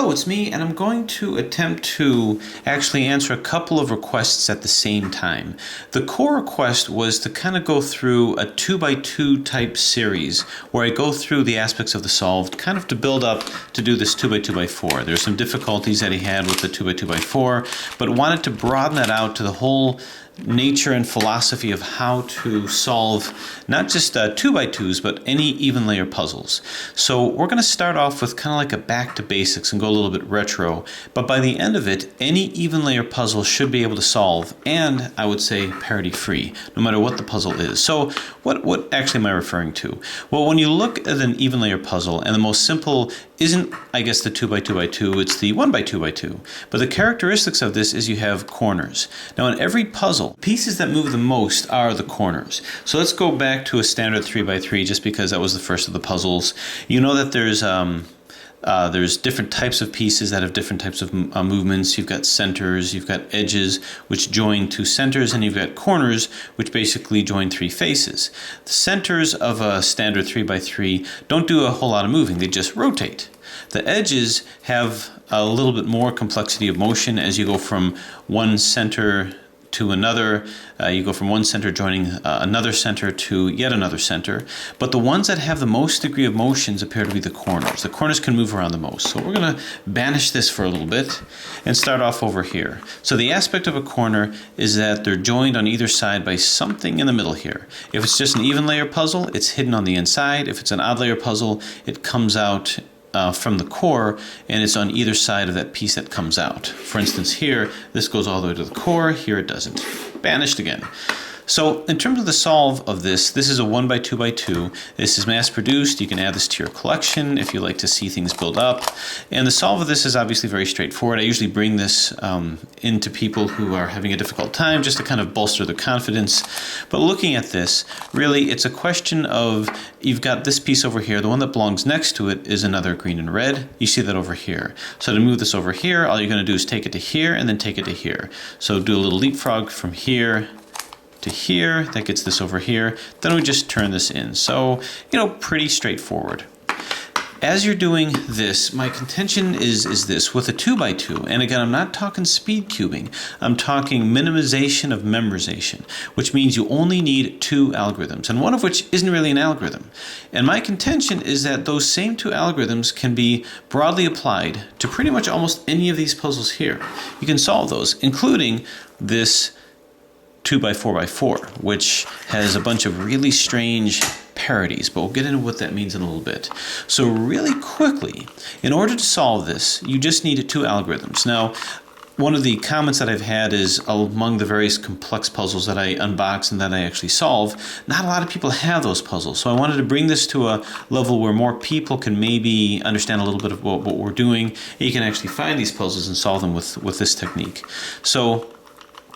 Hello, it's me, and I'm going to attempt to actually answer a couple of requests at the same time. The core request was to kind of go through a 2x2 type series where I go through the aspects of the solved, kind of to build up to do this 2x2x4. There's some difficulties that he had with the 2x2x4, but wanted to broaden that out to the whole nature and philosophy of how to solve not just 2x2s, but any even layer puzzles. So we're going to start off with kind of like a back to basics and go a little bit retro, but by the end of it, any even layer puzzle should be able to solve, and I would say parity free, no matter what the puzzle is. So what actually am I referring to? Well, when you look at an even layer puzzle, and the most simple isn't, I guess, the 2x2x2, it's the 1x2x2. But the characteristics of this is you have corners. Now in every puzzle, pieces that move the most are the corners. So let's go back to a standard 3x3 just because that was the first of the puzzles. You know that there's different types of pieces that have different types of movements. You've got centers, you've got edges, which join two centers, and you've got corners, which basically join three faces. The centers of a standard 3x3 don't do a whole lot of moving, they just rotate. The edges have a little bit more complexity of motion as you go from one center to another. You go from one center joining another center to yet another center. But the ones that have the most degree of motions appear to be the corners. The corners can move around the most. So we're going to banish this for a little bit and start off over here. So the aspect of a corner is that they're joined on either side by something in the middle here. If it's just an even layer puzzle, it's hidden on the inside. If it's an odd layer puzzle, it comes out from the core, and it's on either side of that piece that comes out. For instance, here, this goes all the way to the core, here it doesn't. Banished again. So in terms of the solve of this is a 1x2x2. This is mass produced. You can add this to your collection if you like to see things build up. And the solve of this is obviously very straightforward. I usually bring this into people who are having a difficult time just to kind of bolster their confidence. But looking at this, really it's a question of, you've got this piece over here. The one that belongs next to it is another green and red. You see that over here. So to move this over here, all you're going to do is take it to here and then take it to here. So do a little leapfrog from here to here, that gets this over here, then we just turn this in. So, pretty straightforward. As you're doing this, my contention is this, with a 2x2, and again, I'm not talking speed cubing, I'm talking minimization of memorization, which means you only need two algorithms, and one of which isn't really an algorithm. And my contention is that those same two algorithms can be broadly applied to pretty much almost any of these puzzles here. You can solve those, including this 2x4x4, which has a bunch of really strange parities, but we'll get into what that means in a little bit. So really quickly, in order to solve this, you just need two algorithms. Now, one of the comments that I've had is among the various complex puzzles that I unbox and that I actually solve, not a lot of people have those puzzles. So I wanted to bring this to a level where more people can maybe understand a little bit of what we're doing, and you can actually find these puzzles and solve them with this technique. So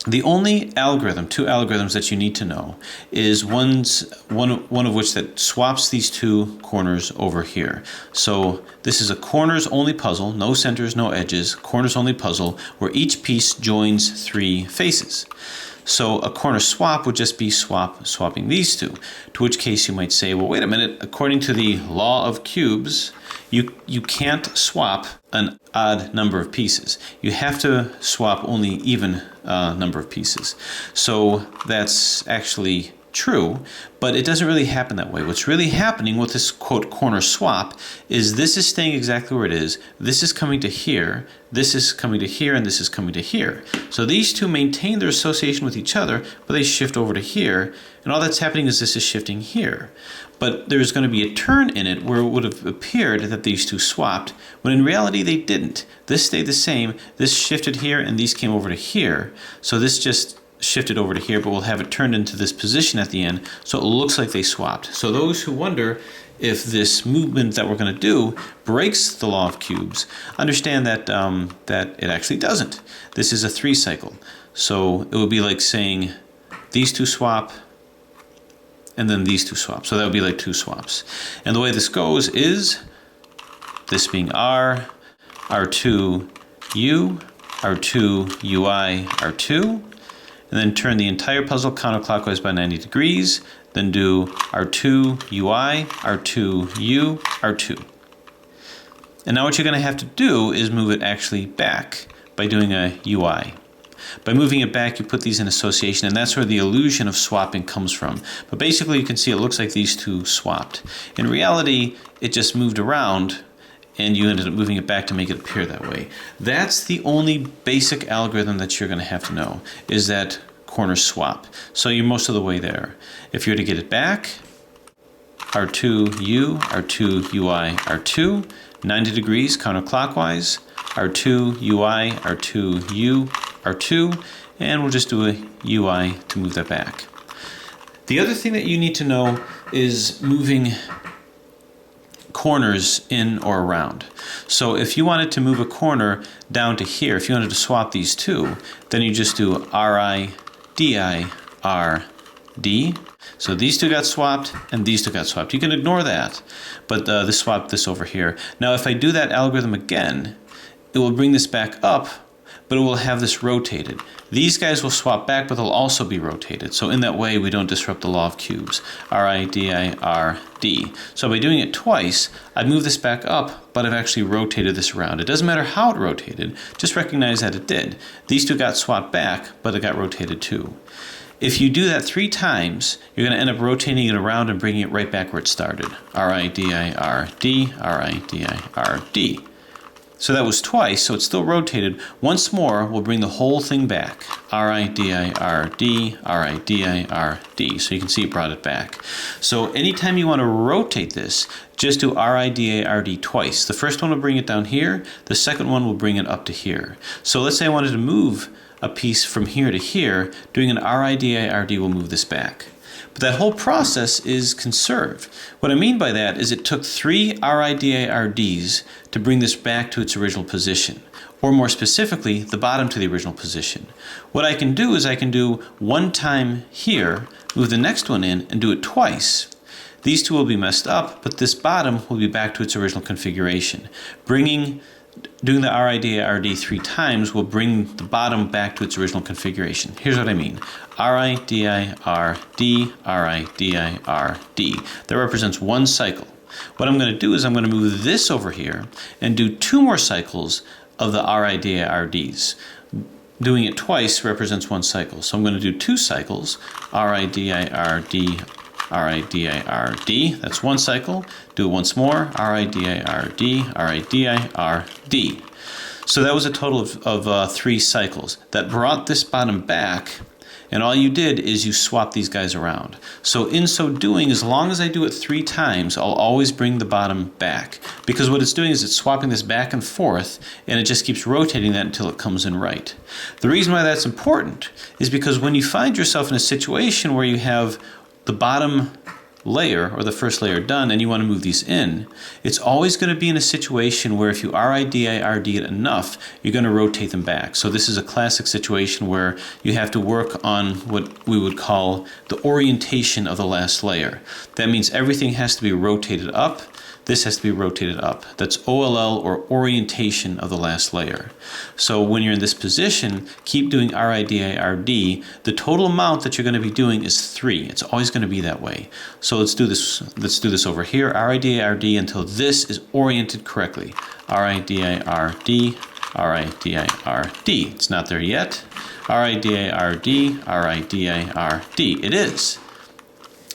the only algorithm, two algorithms that you need to know, is one of which that swaps these two corners over here. So this is a corners only puzzle, no centers, no edges, corners only puzzle, where each piece joins three faces. So a corner swap would just be swapping these two, to which case you might say, well, wait a minute, according to the law of cubes, you can't swap an odd number of pieces. You have to swap only even number of pieces. So that's actually true, but it doesn't really happen that way. What's really happening with this quote corner swap is this is staying exactly where it is. This is coming to here, this is coming to here, and this is coming to here. So these two maintain their association with each other, but they shift over to here, and all that's happening is this is shifting here. But there's going to be a turn in it where it would have appeared that these two swapped, when in reality they didn't. This stayed the same, this shifted here, and these came over to here. So this just shifted over to here, but we'll have it turned into this position at the end, so it looks like they swapped. So those who wonder if this movement that we're going to do breaks the law of cubes, understand that that it actually doesn't. This is a 3 cycle. So it would be like saying these two swap, and then these two swap. So that would be like 2 swaps. And the way this goes is this being R, R2, U, R2, UI, R2, and then turn the entire puzzle counterclockwise by 90 degrees, then do R2, UI, R2, U, R2. And now what you're going to have to do is move it actually back by doing a UI. By moving it back, you put these in association, and that's where the illusion of swapping comes from. But basically, you can see it looks like these two swapped. In reality, it just moved around, and you ended up moving it back to make it appear that way. That's the only basic algorithm that you're going to have to know, is that corner swap. So you're most of the way there. If you're to get it back, R2U, R2 UI, R2, 90 degrees counterclockwise, R2 UI, R2 U, R2, and we'll just do a UI to move that back. The other thing that you need to know is moving corners in or around. So if you wanted to move a corner down to here, if you wanted to swap these two, then you just do RI, DI, RD. So these two got swapped and these two got swapped. You can ignore that, but this swapped this over here. Now if I do that algorithm again, it will bring this back up, but it will have this rotated. These guys will swap back, but they'll also be rotated. So in that way, we don't disrupt the law of cubes. RI, DI, RD. So by doing it twice, I've moved this back up, but I've actually rotated this around. It doesn't matter how it rotated, just recognize that it did. These two got swapped back, but it got rotated too. If you do that 3 times, you're going to end up rotating it around and bringing it right back where it started. RI, DI, RD, RI, DI, RD. So that was twice, so it's still rotated. Once more, we'll bring the whole thing back. RI, DI, RD, RI, DI, RD. So you can see it brought it back. So anytime you want to rotate this, just do RI, DI, RD twice. The first one will bring it down here. The second one will bring it up to here. So let's say I wanted to move a piece from here to here. Doing an RI, DI, RD will move this back. But that whole process is conserved. What I mean by that is it took 3 RIDIRDs to bring this back to its original position, or more specifically, the bottom to the original position. What I can do is I can do one time here, move the next one in, and do it twice. These two will be messed up, but this bottom will be back to its original configuration. Doing the RIDIRD 3 times will bring the bottom back to its original configuration. Here's what I mean. RIDIRD, RIDIRD. That represents 1 cycle. What I'm going to do is I'm going to move this over here and do 2 more cycles of the RIDIRDs. Doing it twice represents 1 cycle. So I'm going to do 2 cycles, RIDIRD, RIDIRD, that's 1 cycle. Do it once more, RIDIRD, RIDIRD. So that was a total of 3 cycles. That brought this bottom back, and all you did is you swap these guys around. So in so doing, as long as I do it 3 times, I'll always bring the bottom back. Because what it's doing is it's swapping this back and forth, and it just keeps rotating that until it comes in right. The reason why that's important is because when you find yourself in a situation where you have the bottom layer or the first layer done and you want to move these in, it's always going to be in a situation where if you RIDIRD it enough, you're going to rotate them back. So this is a classic situation where you have to work on what we would call the orientation of the last layer. That means everything has to be rotated up. This has to be rotated up. That's OLL, or orientation of the last layer. So when you're in this position, keep doing RIDIRD. The total amount that you're going to be doing is 3. It's always going to be that way. So let's do this. Let's do this over here. RIDIRD until this is oriented correctly. RIDIRD, RIDIRD. It's not there yet. RIDIRD, RIDIRD. It is.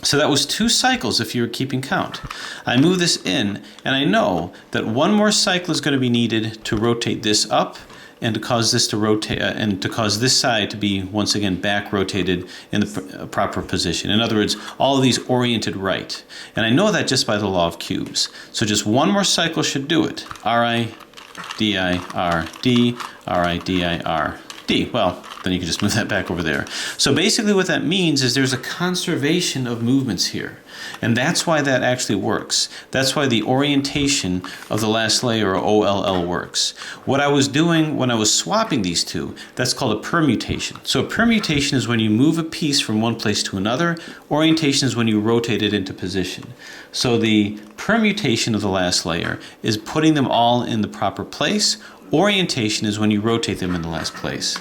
So that was 2 cycles if you were keeping count. I move this in, and I know that 1 more cycle is going to be needed to rotate this up and to cause this to rotate and to cause this side to be once again back rotated in the proper position. In other words, all of these oriented right. And I know that just by the law of cubes. So just 1 more cycle should do it. RIDIRD, RIDIRD. Well, then you can just move that back over there. So basically what that means is there's a conservation of movements here. And that's why that actually works. That's why the orientation of the last layer, or OLL, works. What I was doing when I was swapping these two, that's called a permutation. So a permutation is when you move a piece from one place to another. Orientation is when you rotate it into position. So the permutation of the last layer is putting them all in the proper place. Orientation is when you rotate them in the last place.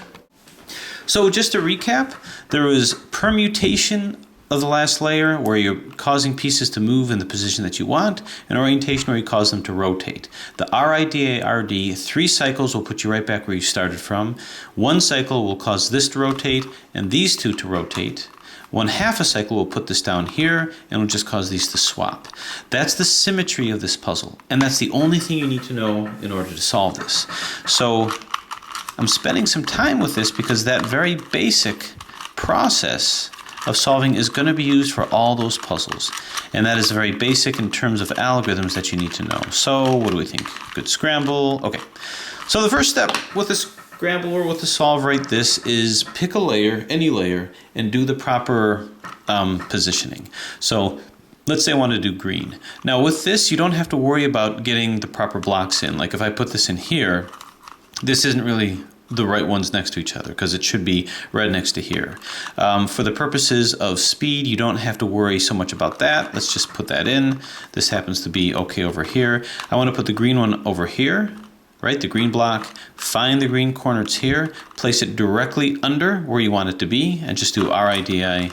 So just to recap, there was permutation of the last layer, where you're causing pieces to move in the position that you want, and orientation, where you cause them to rotate. The RIDA-RD, 3 cycles will put you right back where you started from. 1 cycle will cause this to rotate and these 2 to rotate. 1/2 a cycle will put this down here and will just cause these to swap. That's the symmetry of this puzzle, and that's the only thing you need to know in order to solve this. So I'm spending some time with this because that very basic process of solving is going to be used for all those puzzles. And that is very basic in terms of algorithms that you need to know. So what do we think? Good scramble. Okay. So the first step with the scramble or with the solve right this is pick a layer, any layer, and do the proper positioning. So let's say I want to do green. Now with this, you don't have to worry about getting the proper blocks in. Like if I put this in here, this isn't really the right ones next to each other because it should be right next to here. For the purposes of speed, you don't have to worry so much about that. Let's just put that in. This happens to be okay over here. I want to put the green one over here, right? The green block. Find the green corner, it's here. Place it directly under where you want it to be and just do RIDI-RD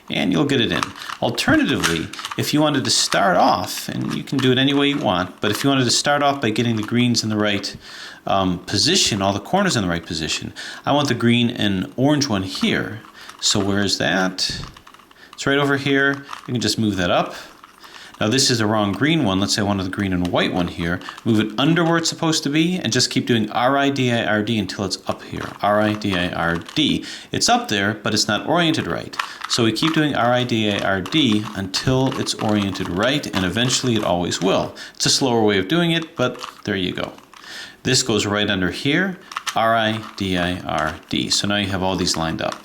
and you'll get it in. Alternatively, if you wanted to start off, and you can do it any way you want, but if you wanted to start off by getting the greens in the right position, all the corners in the right position, I want the green and orange one here. So where is that? It's right over here. You can just move that up. Now this is the wrong green one. Let's say I wanted the green and white one here. Move it under where it's supposed to be and just keep doing RIDI-RD until it's up here. RIDI-RD. It's up there, but it's not oriented right. So we keep doing RIDI-RD until it's oriented right, and eventually it always will. It's a slower way of doing it, but there you go. This goes right under here, RIDI-RD. So now you have all these lined up.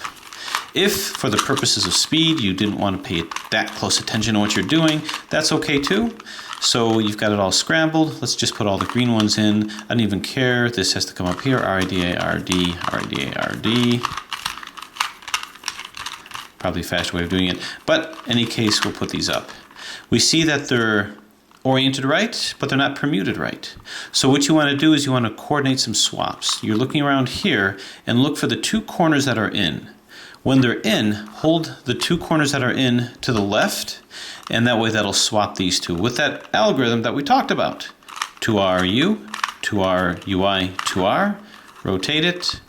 If, for the purposes of speed, you didn't want to pay that close attention to what you're doing, that's okay too. So you've got it all scrambled. Let's just put all the green ones in. I don't even care. This has to come up here, RIDI-RD, RIDI-RD. Probably a faster way of doing it. But in any case, we'll put these up. We see that they're oriented right, but they're not permuted right. So what you want to do is you want to coordinate some swaps. You're looking around here and look for the 2 corners that are in. When they're in, hold the 2 corners that are in to the left, and that way that'll swap these 2 with that algorithm that we talked about. 2RU, 2RUI, 2R, rotate it,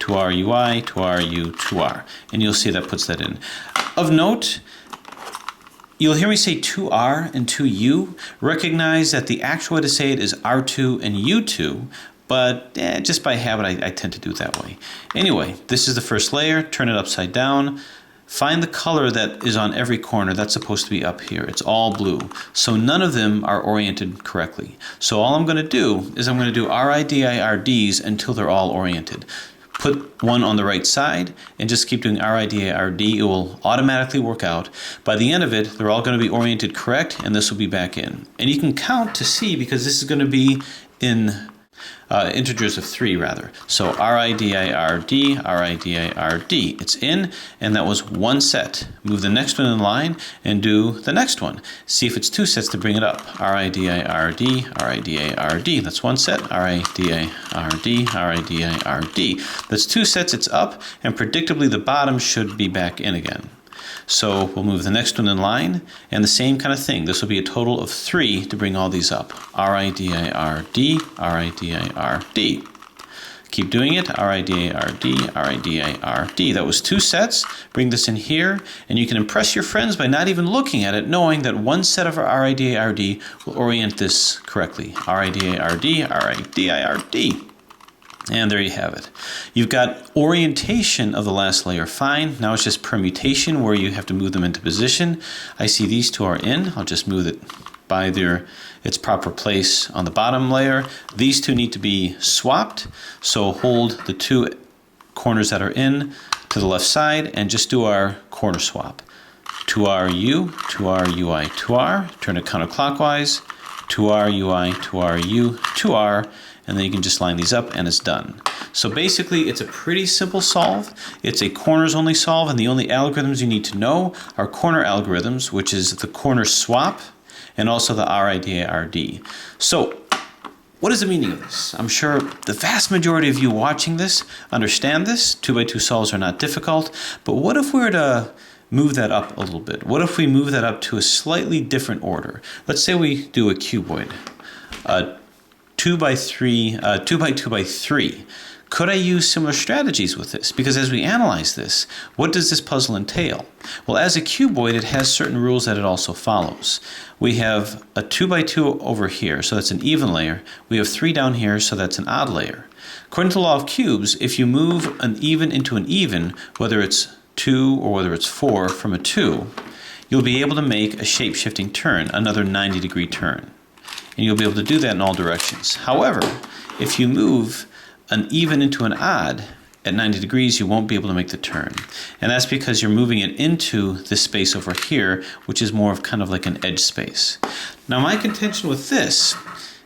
2RUI, 2RU, 2R, and you'll see that puts that in. Of note, you'll hear me say 2R and 2U. Recognize that the actual way to say it is R2 and U2, but just by habit, I tend to do it that way. Anyway, this is the first layer. Turn it upside down. Find the color that is on every corner. That's supposed to be up here. It's all blue. So none of them are oriented correctly. So all I'm going to do is I'm going to do RIDI-RDs until they're all oriented. Put one on the right side and just keep doing RIDI-RD. It will automatically work out. By the end of it, they're all going to be oriented correct, and this will be back in. And you can count to see because this is going to be in integers of 3 rather. So RIDI-RD, RIDI-RD. It's in, and that was 1 set. Move the next one in line and do the next one. See if it's 2 sets to bring it up. RIDI-RD, RIDI-RD. That's 1 set. RIDI-RD, RIDI-RD. That's 2 sets, it's up, and predictably the bottom should be back in again. So we'll move the next one in line, and the same kind of thing. This will be a total of 3 to bring all these up. RIDI-RD, RIDI-RD. Keep doing it. RIDI-RD, RIDI-RD. That was 2 sets. Bring this in here, and you can impress your friends by not even looking at it, knowing that 1 set of RIDI-RD will orient this correctly. RIDI-RD, RIDI-RD. And there you have it. You've got orientation of the last layer fine. Now it's just permutation where you have to move them into position. I see these 2 are in. I'll just move it by its proper place on the bottom layer. These 2 need to be swapped. So hold the 2 corners that are in to the left side and just do our corner swap. 2RU, 2RUI, 2R. Turn it counterclockwise. 2RUI, 2RU, 2R. And then you can just line these up and it's done. So basically it's a pretty simple solve. It's a corners only solve, and the only algorithms you need to know are corner algorithms, which is the corner swap and also the RIDI-RD. So what is the meaning of this? I'm sure the vast majority of you watching this understand this. 2x2 solves are not difficult, but what if we were to move that up a little bit? What if we move that up to a slightly different order? Let's say we do a cuboid, 2 by 3, 2 by 2 by 3. Could I use similar strategies with this? Because as we analyze this, what does this puzzle entail? Well, as a cuboid, it has certain rules that it also follows. We have a 2 by 2 over here, so that's an even layer. We have 3 down here, so that's an odd layer. According to the law of cubes, if you move an even into an even, whether it's 2 or whether it's 4 from a 2, you'll be able to make a shape-shifting turn, another 90-degree turn. And you'll be able to do that in all directions. However, if you move an even into an odd at 90 degrees, you won't be able to make the turn. And that's because you're moving it into this space over here, which is more of kind of like an edge space. Now, my contention with this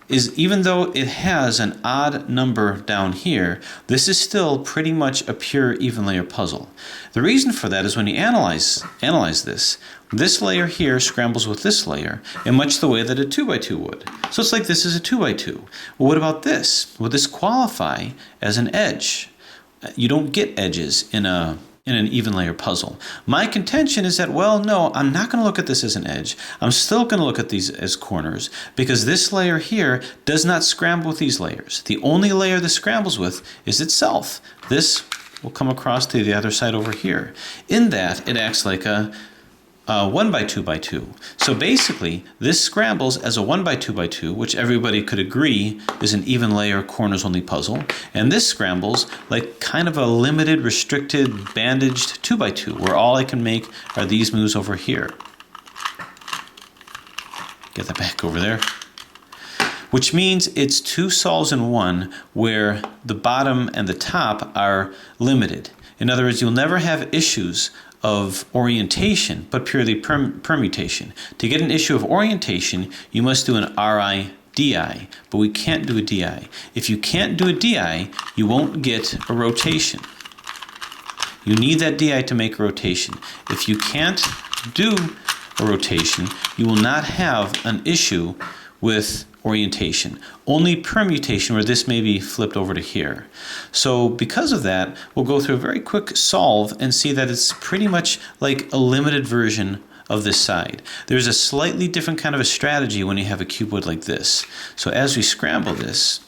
is even though it has an odd number down here, this is still pretty much a pure even layer puzzle. The reason for that is when you analyze this layer here scrambles with this layer in much the way that a 2 by 2 would. So it's like this is a 2 by 2. Well, what about this? Would this qualify as an edge? You don't get edges in an even layer puzzle. My contention is that, well, no, I'm not going to look at this as an edge. I'm still going to look at these as corners because this layer here does not scramble with these layers. The only layer this scrambles with is itself. This will come across to the other side over here. In that, it acts like a 1 by 2 by 2. So basically, this scrambles as a 1 by 2 by 2, which everybody could agree is an even layer corners only puzzle. And this scrambles like kind of a limited, restricted, bandaged 2 by 2, where all I can make are these moves over here. Get that back over there. Which means it's 2 solves in one, where the bottom and the top are limited. In other words, you'll never have issues of orientation, but purely permutation. To get an issue of orientation, you must do an RI-DI, but we can't do a DI. If you can't do a DI, you won't get a rotation. You need that DI to make a rotation. If you can't do a rotation, you will not have an issue with orientation. Only permutation, where this may be flipped over to here. So because of that, we'll go through a very quick solve and see that it's pretty much like a limited version of this side. There's a slightly different kind of a strategy when you have a cuboid like this. So as we scramble this,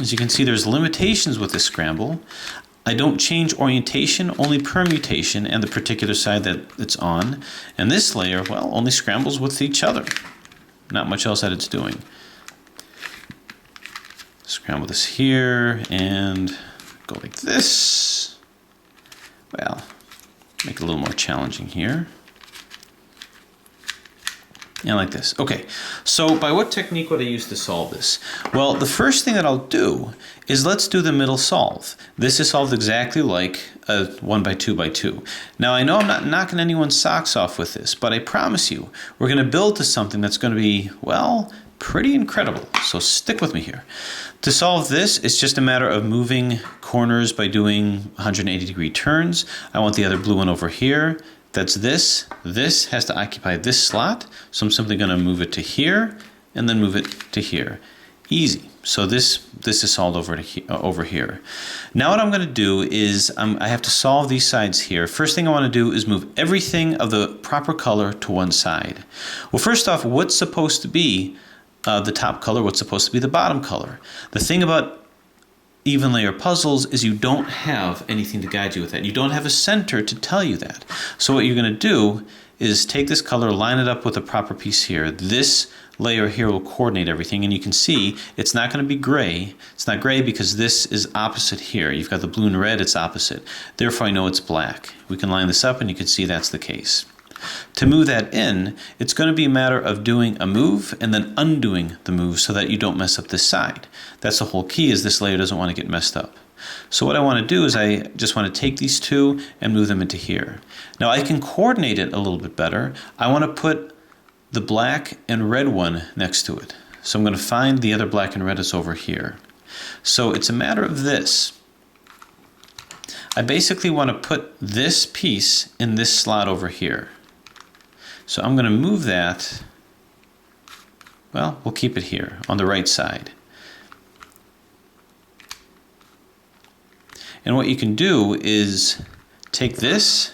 as you can see, there's limitations with this scramble. I don't change orientation, only permutation and the particular side that it's on. And this layer, well, only scrambles with each other. Not much else that it's doing. Scramble this here and go like this. Well, make it a little more challenging here. And like this. Okay, so by what technique would I use to solve this? Well, the first thing that I'll do is let's do the middle solve. This is solved exactly like a 1 by 2 by 2. Now, I know I'm not knocking anyone's socks off with this, but I promise you, we're going to build to something that's going to be, well, pretty incredible. So stick with me here. To solve this, it's just a matter of moving corners by doing 180-degree turns. I want the other blue one over here. That's this. This has to occupy this slot. So I'm simply going to move it to here and then move it to here. Easy. So this is solved over here. Now what I'm going to do is I have to solve these sides here. First thing I want to do is move everything of the proper color to one side. Well, first off, what's supposed to be the top color? What's supposed to be the bottom color? The thing about even layer puzzles is you don't have anything to guide you with that. You don't have a center to tell you that. So what you're going to do is take this color, line it up with the proper piece here. This layer here will coordinate everything, and you can see it's not going to be gray. It's not gray because this is opposite here. You've got the blue and red, it's opposite. Therefore I know it's black. We can line this up and you can see that's the case. To move that in, it's going to be a matter of doing a move and then undoing the move so that you don't mess up this side. That's the whole key, is this layer doesn't want to get messed up. So what I want to do is I just want to take these two and move them into here. Now I can coordinate it a little bit better. I want to put the black and red one next to it. So I'm going to find the other black and red that's over here. So it's a matter of this. I basically want to put this piece in this slot over here. So I'm going to move that, well, we'll keep it here on the right side. And what you can do is take this,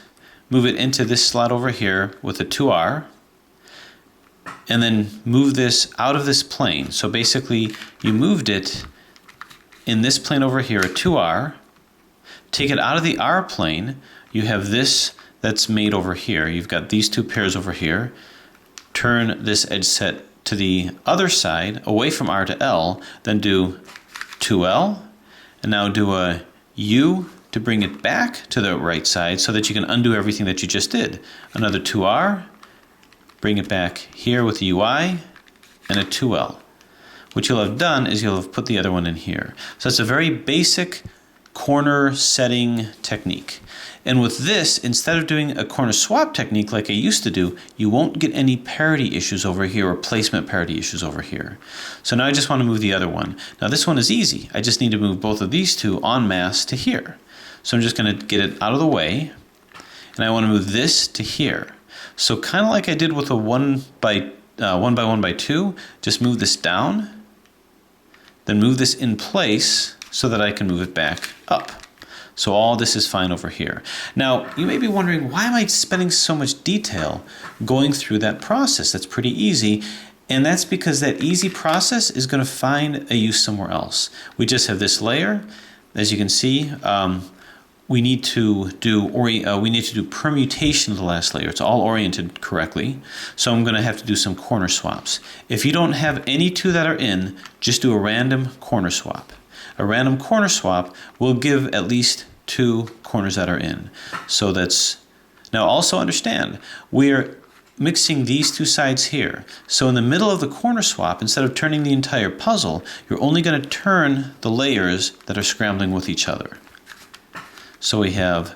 move it into this slot over here with a 2R, and then move this out of this plane. So basically, you moved it in this plane over here, a 2R, take it out of the R plane, you have this that's made over here. You've got these two pairs over here. Turn this edge set to the other side, away from R to L, then do 2L, and now do a U to bring it back to the right side so that you can undo everything that you just did. Another 2R, bring it back here with a UI, and a 2L. What you'll have done is you'll have put the other one in here. So it's a very basic corner setting technique. And with this, instead of doing a corner swap technique like I used to do, you won't get any parity issues over here or placement parity issues over here. So now I just want to move the other one. Now this one is easy. I just need to move both of these two en masse to here. So I'm just going to get it out of the way, and I want to move this to here. So kind of like I did with a 1 by 1 by 2, just move this down, then move this in place so that I can move it back up. So all this is fine over here. Now, you may be wondering, why am I spending so much detail going through that process? That's pretty easy, and that's because that easy process is going to find a use somewhere else. We just have this layer. As you can see, we need to do permutation of the last layer. It's all oriented correctly, so I'm going to have to do some corner swaps. If you don't have any two that are in, just do a random corner swap. A random corner swap will give at least 2 corners that are in. So that's, now also understand, we're mixing these 2 sides here. So in the middle of the corner swap, instead of turning the entire puzzle, you're only going to turn the layers that are scrambling with each other. So we have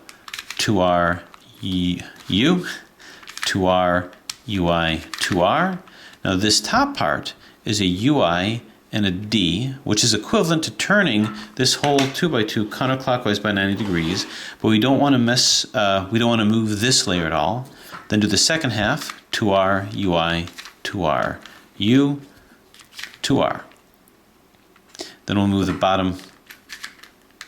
2R U, 2R UI, 2R. Now this top part is a UI and a D, which is equivalent to turning this whole 2 by 2 counterclockwise by 90 degrees, but we don't want to move this layer at all. Then do the second half, 2R, UI, 2R, U, 2R. Then we'll move the bottom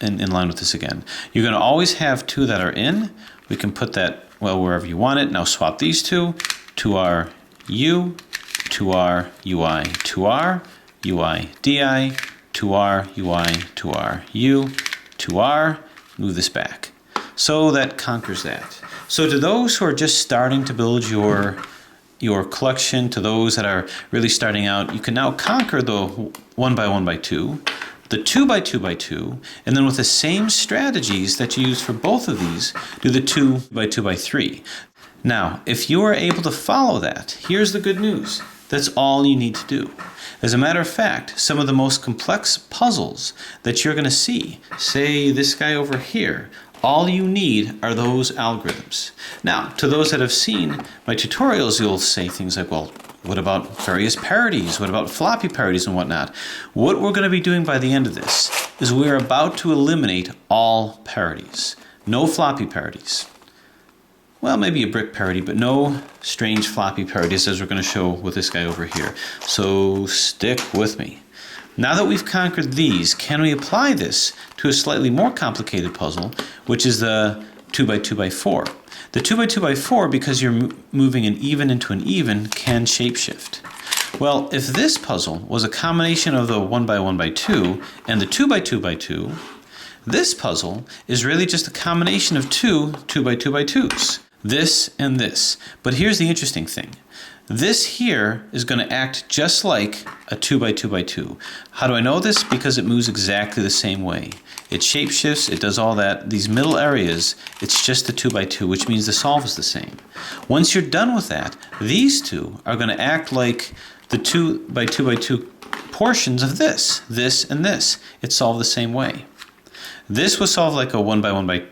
in line with this again. You're going to always have 2 that are in. We can put that, well, wherever you want it. Now swap these 2, 2R, U, 2R, UI, 2R, UI, DI, 2R, UI, 2R, U, 2R, move this back. So that conquers that. So to those who are just starting to build your collection, to those that are really starting out, you can now conquer the 1 by 1 by 2, the 2 by 2 by 2, and then with the same strategies that you use for both of these, do the 2 by 2 by 3. Now, if you are able to follow that, here's the good news. That's all you need to do. As a matter of fact, some of the most complex puzzles that you're going to see, say this guy over here, all you need are those algorithms. Now, to those that have seen my tutorials, you'll say things like, well, what about various parities? What about floppy parities and whatnot? What we're going to be doing by the end of this is we're about to eliminate all parities. No floppy parities. Well, maybe a brick parity, but no strange floppy parities, as we're going to show with this guy over here. So stick with me. Now that we've conquered these, can we apply this to a slightly more complicated puzzle, which is the 2 by 2 by 4? The 2 by 2 by 4, because you're moving an even into an even, can shapeshift. Well, if this puzzle was a combination of the 1 by 1 by 2 and the 2 by 2 by 2, this puzzle is really just a combination of 2 by 2 by 2s. This and this. But here's the interesting thing. This here is going to act just like a 2 by 2 by 2. How do I know this? Because it moves exactly the same way. It shapeshifts, it does all that. These middle areas, it's just a 2 by 2, which means the solve is the same. Once you're done with that, these two are going to act like the 2 by 2 by 2 portions of this, and this. It's solved the same way. This was solved like a 1 by 1 by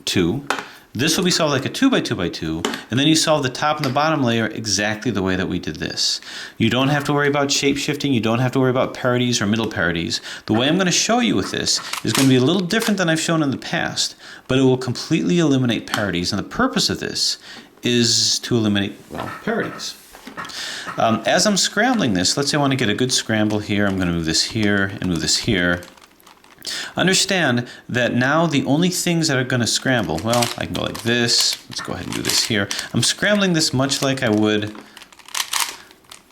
2. This will be solved like a 2 by 2 by 2, and then you solve the top and the bottom layer exactly the way that we did this. You don't have to worry about shape shifting, you don't have to worry about parities or middle parities. The way I'm going to show you with this is going to be a little different than I've shown in the past, but it will completely eliminate parities, and the purpose of this is to eliminate, well, parities. As I'm scrambling this, let's say I want to get a good scramble here. I'm going to move this here and move this here. Understand that now the only things that are going to scramble, well, I can go like this. Let's go ahead and do this here. I'm scrambling this much like I would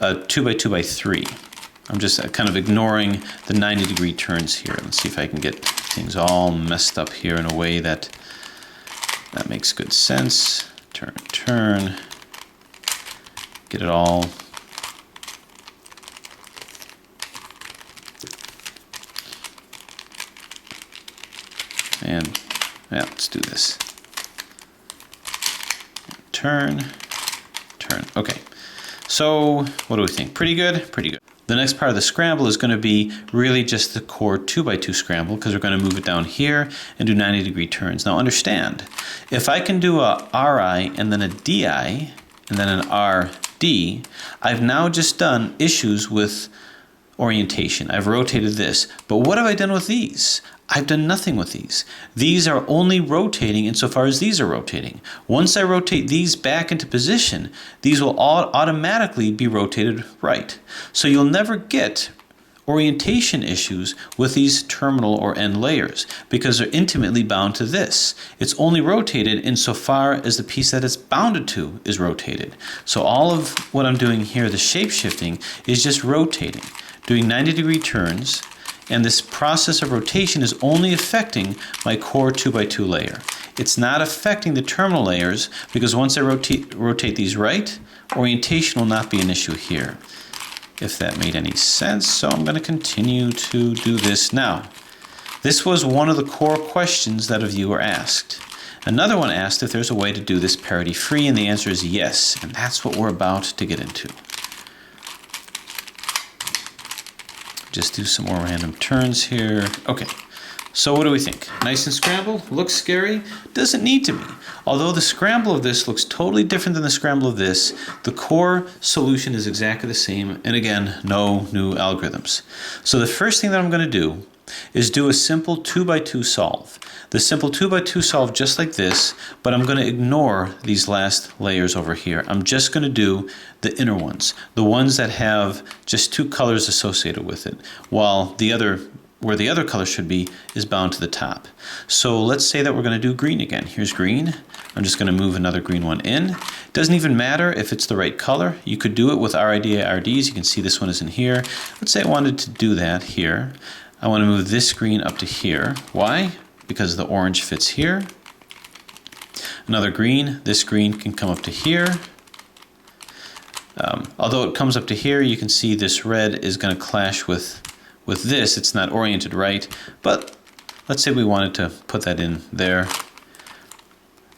a 2x2x3. I'm just kind of ignoring the 90-degree turns here. Let's see if I can get things all messed up here in a way that makes good sense. Turn, turn. Get it all. And yeah, let's do this. Turn, turn. Okay. So what do we think? Pretty good? Pretty good. The next part of the scramble is going to be really just the core 2x2 scramble, because we're going to move it down here and do 90-degree turns. Now understand, if I can do a RI and then a DI and then an RD, I've now just done issues with orientation. I've rotated this. But what have I done with these? I've done nothing with these. These are only rotating insofar as these are rotating. Once I rotate these back into position, these will all automatically be rotated right. So you'll never get orientation issues with these terminal or end layers because they're intimately bound to this. It's only rotated insofar as the piece that it's bounded to is rotated. So all of what I'm doing here, the shape shifting, is just rotating, doing 90-degree turns. And this process of rotation is only affecting my core 2x2 layer. It's not affecting the terminal layers because once I rotate these right, orientation will not be an issue here. If that made any sense, so I'm going to continue to do this now. This was one of the core questions that a viewer asked. Another one asked if there's a way to do this parity-free, and the answer is yes, and that's what we're about to get into. Just do some more random turns here. Okay, so what do we think? Nice and scrambled? Looks scary? Doesn't need to be. Although the scramble of this looks totally different than the scramble of this, the core solution is exactly the same, and again, no new algorithms. So the first thing that I'm going to do is do a simple 2x2 solve. The simple 2x2 solve just like this, but I'm going to ignore these last layers over here. I'm just going to do the inner ones, the ones that have just two colors associated with it, while the other, where the other color should be, is bound to the top. So let's say that we're going to do green again. Here's green. I'm just going to move another green one in. It doesn't even matter if it's the right color. You could do it with RIDI, RDs. You can see this one isn't here. Let's say I wanted to do that here. I want to move this green up to here. Why? Because the orange fits here. Another green, this green can come up to here. Although it comes up to here, you can see this red is going to clash with this. It's not oriented right, but let's say we wanted to put that in there.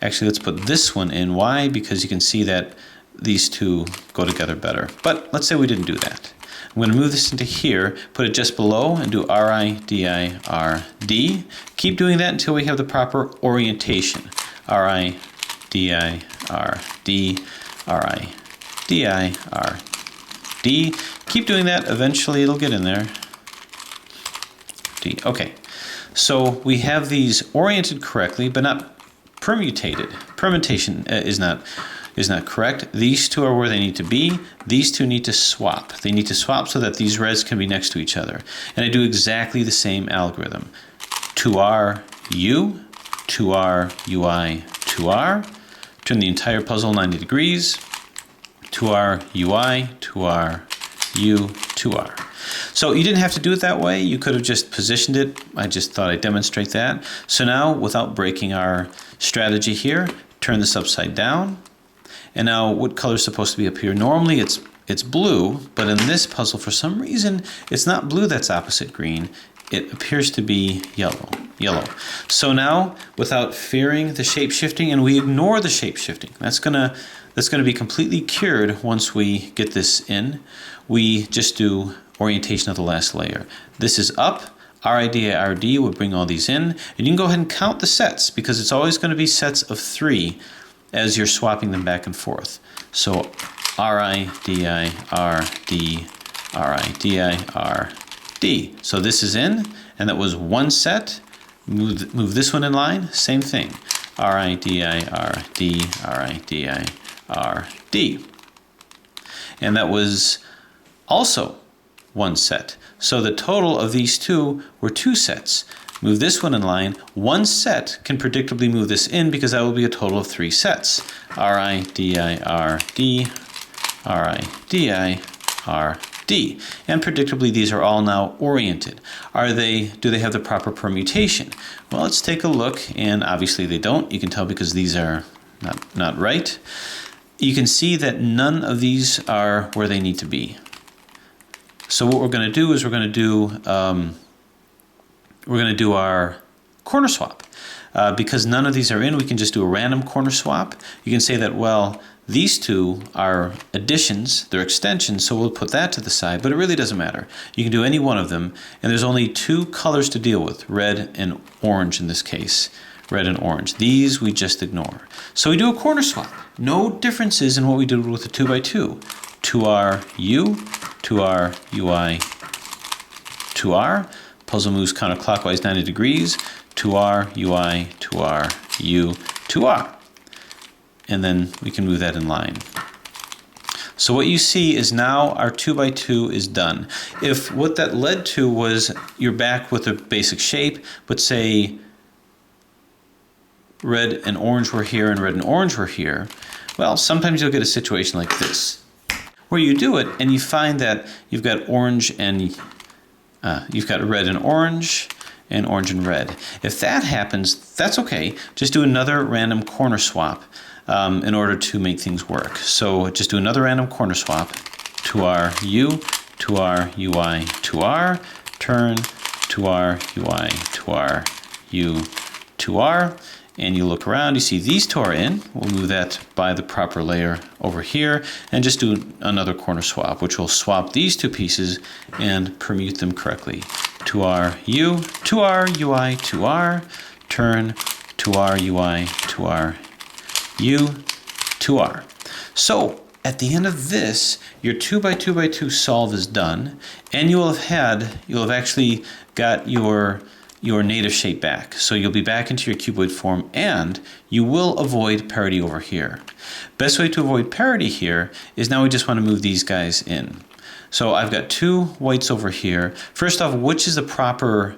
Actually, let's put this one in. Why? Because you can see that these two go together better. But let's say we didn't do that. I'm going to move this into here, put it just below, and do RIDI, RD. Keep doing that until we have the proper orientation. RIDI, RD, RIDI, RD. Keep doing that. Eventually it'll get in there. D. Okay. So we have these oriented correctly, but not permutated. Permutation is not correct. These two are where they need to be. These two need to swap. They need to swap so that these reds can be next to each other. And I do exactly the same algorithm. 2R, U, 2R, UI, 2R. Turn the entire puzzle 90 degrees. 2R, UI, 2R, U, 2R. So you didn't have to do it that way. You could have just positioned it. I just thought I'd demonstrate that. So now, without breaking our strategy here, turn this upside down. And now what color is supposed to be up here? Normally it's blue, but in this puzzle, for some reason, it's not blue that's opposite green. It appears to be yellow. So now, without fearing the shape shifting, and we ignore the shape shifting, that's gonna be completely cured once we get this in. We just do orientation of the last layer. This is up. RIDI, RD would bring all these in. And you can go ahead and count the sets because it's always going to be sets of 3 as you're swapping them back and forth. So RIDI, RD, RIDI, RD. So this is in, and that was one set. Move this one in line, same thing. RIDI, RD, RIDI, RD. And that was also one set. So the total of these two were 2 sets. move this one in line. One set can predictably move this in because that will be a total of 3 sets. R-I, D-I, R-D, R-I, D-I, R-D. And predictably these are all now oriented. Do they have the proper permutation? Well, let's take a look, and obviously they don't. You can tell because these are not right. You can see that none of these are where they need to be. So what we're going to do is we're going to do our corner swap. Because none of these are in, we can just do a random corner swap. You can say that, well, these two are additions, they're extensions, so we'll put that to the side, but it really doesn't matter. You can do any one of them, and there's only 2 colors to deal with, red and orange in this case. Red and orange. These we just ignore. So we do a corner swap. No differences in what we did with the 2x2. 2R U, 2R UI, 2R. Puzzle moves counterclockwise 90 degrees. 2R UI, 2R U, 2R. And then we can move that in line. So what you see is now our 2x2 is done. If what that led to was you're back with a basic shape, but say red and orange were here and red and orange were here, well, sometimes you'll get a situation like this, where you do it and you find that you've got orange and you've got red and orange and red. If that happens, that's okay. Just do another random corner swap in order to make things work. So just do another random corner swap. 2R U, 2R UI, 2R, turn, 2R UI, 2R U, 2R. And you look around, you see these 2 are in. We'll move that by the proper layer over here and just do another corner swap, which will swap these 2 pieces and permute them correctly. 2R U, 2R UI, 2R, turn, 2R UI, 2R U, 2R. So at the end of this, your 2x2x2 solve is done, and you'll have actually got your native shape back. So you'll be back into your cuboid form, and you will avoid parity over here. Best way to avoid parity here is now we just want to move these guys in. So I've got 2 whites over here. First off, which is the proper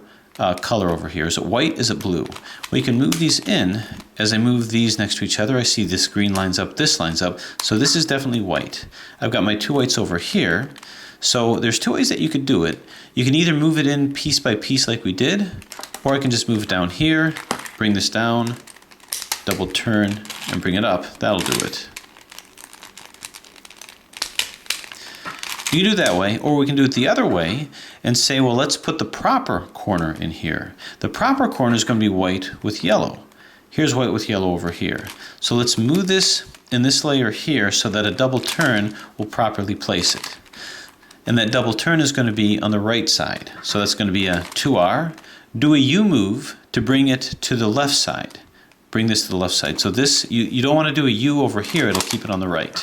color over here? Is it white? Is it blue? We can move these in. As I move these next to each other, I see this green lines up, this lines up. So this is definitely white. I've got my 2 whites over here. So there's 2 ways that you could do it. You can either move it in piece by piece like we did, or I can just move it down here, bring this down, double turn, and bring it up. That'll do it. You can do it that way, or we can do it the other way and say, well, let's put the proper corner in here. The proper corner is going to be white with yellow. Here's white with yellow over here. So let's move this in this layer here so that a double turn will properly place it. And that double turn is going to be on the right side. So that's going to be a 2R. Do a U move to bring it to the left side. Bring this to the left side. So this, you don't want to do a U over here, it'll keep it on the right.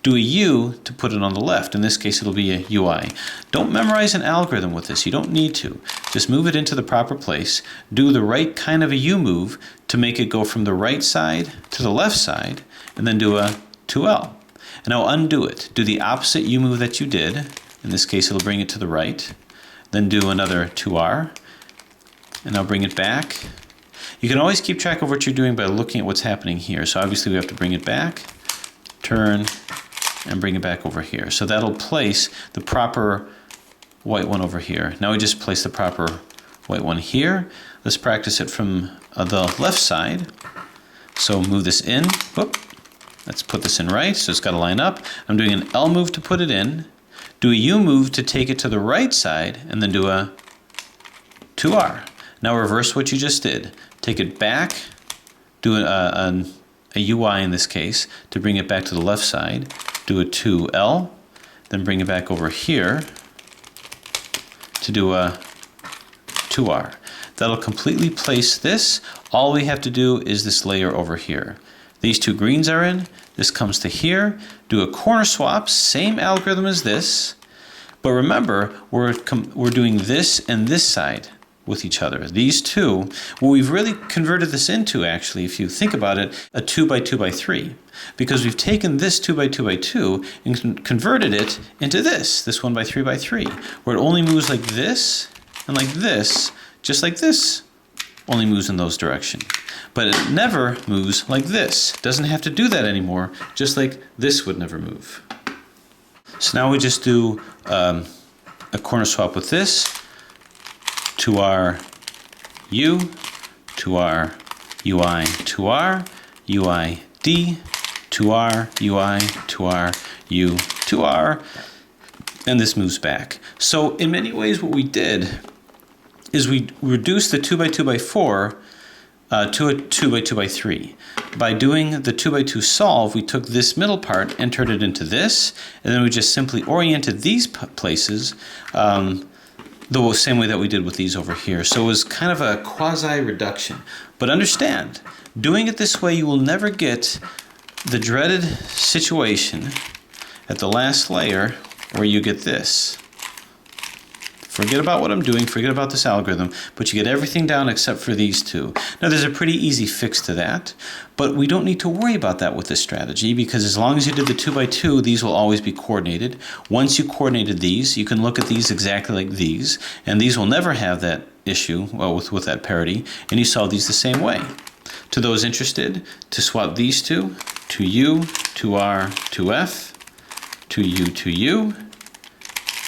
Do a U to put it on the left. In this case, it'll be a UI. Don't memorize an algorithm with this. You don't need to. Just move it into the proper place. Do the right kind of a U move to make it go from the right side to the left side, and then do a 2L. And now undo it. Do the opposite U move that you did. In this case, it'll bring it to the right. Then do another 2R. And now bring it back. You can always keep track of what you're doing by looking at what's happening here. So obviously we have to bring it back, turn, and bring it back over here. So that'll place the proper white one over here. Now we just place the proper white one here. Let's practice it from the left side. So move this in. Whoop. Let's put this in right, so it's got to line up. I'm doing an L move to put it in. Do a U move to take it to the right side, and then do a 2R. Now reverse what you just did. Take it back, do a UI in this case, to bring it back to the left side. Do a 2L, then bring it back over here to do a 2R. That'll completely place this. All we have to do is this layer over here. These 2 greens are in, this comes to here, do a corner swap, same algorithm as this, but remember, we're doing this and this side with each other. These 2, what we've really converted this into, actually, if you think about it, a 2x2x3, because we've taken this 2x2x2 and converted it into this 1x3x3, where it only moves like this and like this, just like this, only moves in those directions. But it never moves like this. Doesn't have to do that anymore, just like this would never move. So now we just do a corner swap with this to our U, to our UI, to our UI D, to our UI, to our U, to R, and this moves back. So in many ways what we did is we reduced the 2x2x4 to a 2x2x3. By doing the 2x2 solve, we took this middle part, entered it into this, and then we just simply oriented these places the same way that we did with these over here. So it was kind of a quasi-reduction. But understand, doing it this way, you will never get the dreaded situation at the last layer where you get this. Forget about what I'm doing, forget about this algorithm, but you get everything down except for these two. Now there's a pretty easy fix to that, but we don't need to worry about that with this strategy because as long as you did the 2x2, these will always be coordinated. Once you coordinated these, you can look at these exactly like these, and these will never have that issue with that parity, and you solve these the same way. To those interested, to swap these two, to U, to R, to F, to U,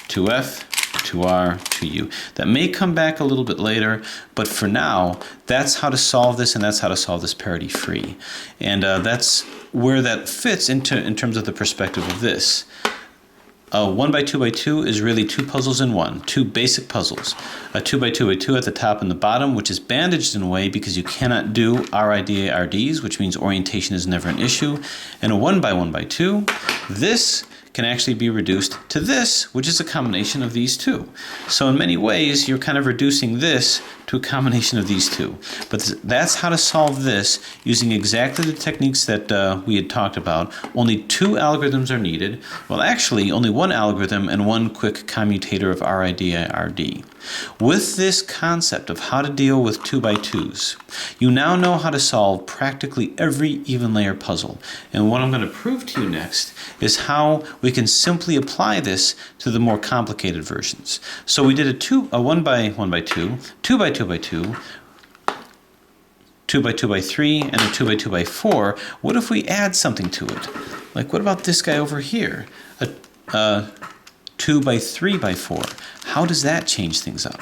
to F, to R, to U. That may come back a little bit later, but for now, that's how to solve this, and that's how to solve this parity-free. And that's where that fits in terms of the perspective of this. 1x2x2 is really two puzzles in one, two basic puzzles. A 2x2x2 at the top and the bottom, which is bandaged in a way because you cannot do RIDA RDs, which means orientation is never an issue. And a 1x1x2, this can actually be reduced to this, which is a combination of these two. So in many ways, you're kind of reducing this to a combination of these two. But that's how to solve this using exactly the techniques that we had talked about. Only two algorithms are needed. Well, actually, only one algorithm and one quick commutator of RIDA RD. With this concept of how to deal with 2x2s, you now know how to solve practically every even layer puzzle. And what I'm going to prove to you next is how we can simply apply this to the more complicated versions. So we did a 1x1x2, 2x2x2, 2x2x3, and a 2x2x4. What if we add something to it? Like what about this guy over here? A 2x3x4. How does that change things up?